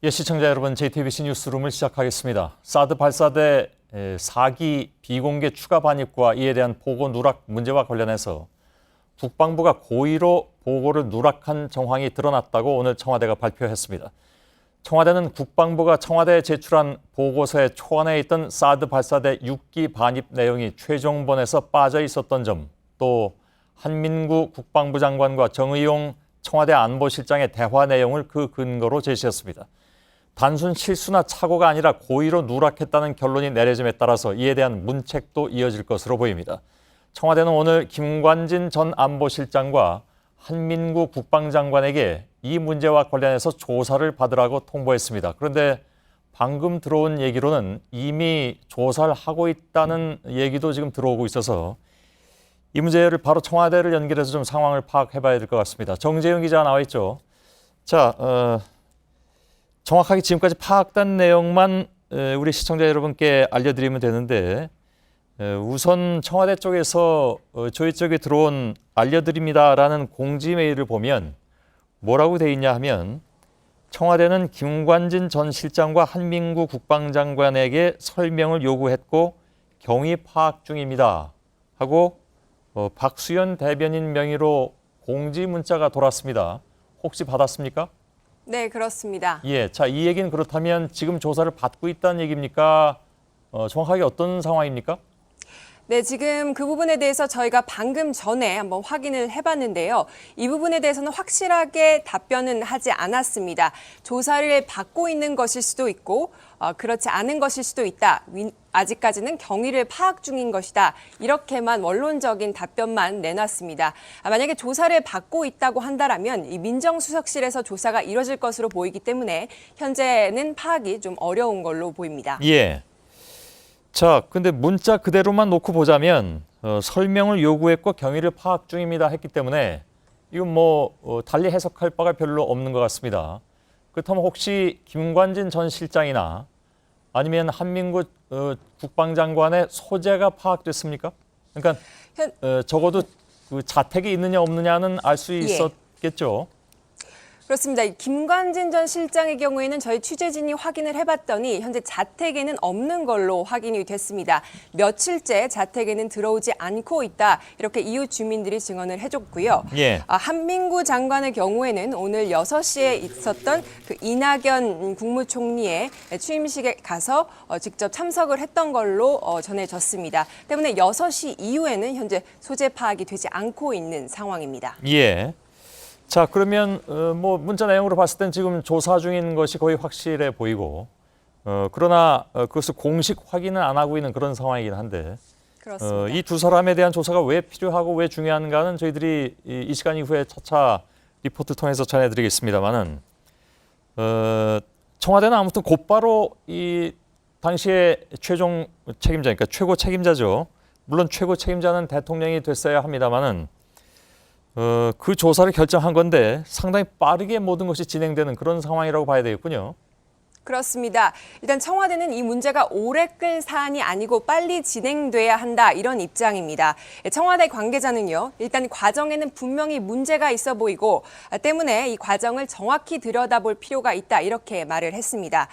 예, 시청자 여러분, JTBC 뉴스룸을 시작하겠습니다. 사드 발사대 4기 비공개 추가 반입과 이에 대한 보고 누락 문제와 관련해서 국방부가 고의로 보고를 누락한 정황이 드러났다고 오늘 청와대가 발표했습니다. 청와대는 국방부가 청와대에 제출한 보고서에 초안에 있던 사드 발사대 6기 반입 내용이 최종본에서 빠져 있었던 점, 또 한민구 국방부 장관과 정의용 청와대 안보실장의 대화 내용을 그 근거로 제시했습니다. 단순 실수나 착오가 아니라 고의로 누락했다는 결론이 내려짐에 따라서 이에 대한 문책도 이어질 것으로 보입니다. 청와대는 오늘 김관진 전 안보실장과 한민구 국방장관에게 이 문제와 관련해서 조사를 받으라고 통보했습니다. 그런데 방금 들어온 얘기로는 이미 조사를 하고 있다는 얘기도 지금 들어오고 있어서 이 문제를 바로 청와대를 연결해서 좀 상황을 파악해 봐야 될 것 같습니다. 정재윤 기자 나와 있죠. 자, 정확하게 지금까지 파악된 내용만 우리 시청자 여러분께 알려드리면 되는데, 우선 청와대 쪽에서 저희 쪽에 들어온 알려드립니다라는 공지 메일을 보면 뭐라고 돼 있냐 하면, 청와대는 김관진 전 실장과 한민구 국방장관에게 설명을 요구했고 경위 파악 중입니다 하고 박수현 대변인 명의로 공지 문자가 돌았습니다. 혹시 받았습니까? 네, 그렇습니다. 예, 자, 이 얘기는 그렇다면 지금 조사를 받고 있다는 얘기입니까? 정확하게 어떤 상황입니까? 네, 지금 그 부분에 대해서 저희가 방금 전에 한번 확인을 해봤는데요. 이 부분에 대해서는 확실하게 답변은 하지 않았습니다. 조사를 받고 있는 것일 수도 있고 그렇지 않은 것일 수도 있다. 아직까지는 경위를 파악 중인 것이다. 이렇게만 원론적인 답변만 내놨습니다. 만약에 조사를 받고 있다고 한다면 이 민정수석실에서 조사가 이뤄질 것으로 보이기 때문에 현재는 파악이 좀 어려운 걸로 보입니다. 예. 자, 근데 문자 그대로만 놓고 보자면 설명을 요구했고 경위를 파악 중입니다 했기 때문에 이건 달리 해석할 바가 별로 없는 것 같습니다. 그렇다면 혹시 김관진 전 실장이나 아니면 한민구 국방장관의 소재가 파악됐습니까? 그러니까 적어도 그 자택이 있느냐 없느냐는 알 수 있었겠죠. 그렇습니다. 김관진 전 실장의 경우에는 저희 취재진이 확인을 해봤더니 현재 자택에는 없는 걸로 확인이 됐습니다. 며칠째 자택에는 들어오지 않고 있다. 이렇게 이웃 주민들이 증언을 해줬고요. 예. 한민구 장관의 경우에는 오늘 6시에 있었던 그 이낙연 국무총리의 취임식에 가서 직접 참석을 했던 걸로 전해졌습니다. 때문에 6시 이후에는 현재 소재 파악이 되지 않고 있는 상황입니다. 예. 자, 그러면 문자 내용으로 봤을 땐 지금 조사 중인 것이 거의 확실해 보이고, 그러나 그것을 공식 확인은 안 하고 있는 그런 상황이긴 한데, 그렇습니다. 이 두 사람에 대한 조사가 왜 필요하고 왜 중요한가는 저희들이 이 시간 이후에 차차 리포트 통해서 전해드리겠습니다만은, 청와대는 아무튼 곧바로 이 당시에 최종 책임자, 그러니까 최고 책임자죠. 물론 최고 책임자는 대통령이 됐어야 합니다만은, 그 조사를 결정한 건데 상당히 빠르게 모든 것이 진행되는 그런 상황이라고 봐야 되겠군요. 그렇습니다. 일단 청와대는 이 문제가 오래 끌 사안이 아니고 빨리 진행돼야 한다 이런 입장입니다. 청와대 관계자는요. 일단 과정에는 분명히 문제가 있어 보이고 때문에 이 과정을 정확히 들여다볼 필요가 있다 이렇게 말을 했습니다.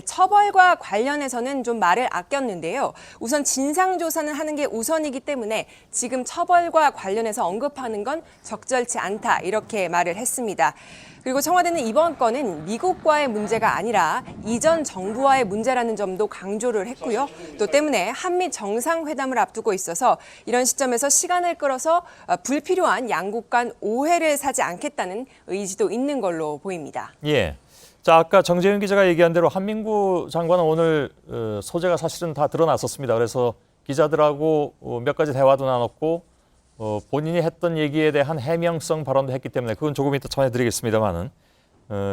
처벌과 관련해서는 좀 말을 아꼈는데요. 우선 진상조사는 하는 게 우선이기 때문에 지금 처벌과 관련해서 언급하는 건 적절치 않다 이렇게 말을 했습니다. 그리고 청와대는 이번 건은 미국과의 문제가 아니라 이전 정부와의 문제라는 점도 강조를 했고요. 또 때문에 한미 정상회담을 앞두고 있어서 이런 시점에서 시간을 끌어서 불필요한 양국 간 오해를 사지 않겠다는 의지도 있는 걸로 보입니다. 예. 자, 아까 정재윤 기자가 얘기한 대로 한민구 장관은 오늘 소재가 사실은 다 드러났었습니다. 그래서 기자들하고 몇 가지 대화도 나눴고 본인이 했던 얘기에 대한 해명성 발언도 했기 때문에 그건 조금 이따 전해드리겠습니다만은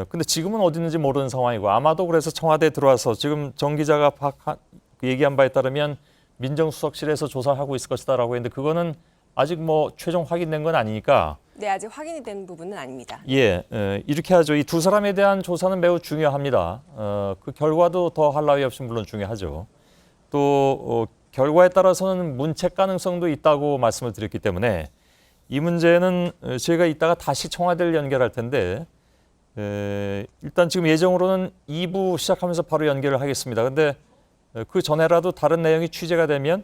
근데 지금은 어디 있는지 모르는 상황이고 아마도 그래서 청와대에 들어와서 지금 정 기자가 얘기한 바에 따르면 민정수석실에서 조사를 하고 있을 것이다라고 했는데 그거는 아직 최종 확인된 건 아니니까 네, 아직 확인이 된 부분은 아닙니다. 예, 이렇게 하죠. 이 두 사람에 대한 조사는 매우 중요합니다. 그 결과도 더 할 나위 없이 물론 중요하죠. 또 결과에 따라서는 문책 가능성도 있다고 말씀을 드렸기 때문에 이 문제는 저희가 이따가 다시 청와대를 연결할 텐데 일단 지금 예정으로는 2부 시작하면서 바로 연결을 하겠습니다. 근데 그 전에라도 다른 내용이 취재가 되면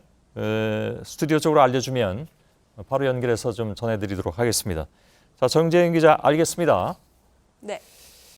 스튜디오 쪽으로 알려주면 바로 연결해서 좀 전해드리도록 하겠습니다. 자, 정재인 기자, 알겠습니다. 네.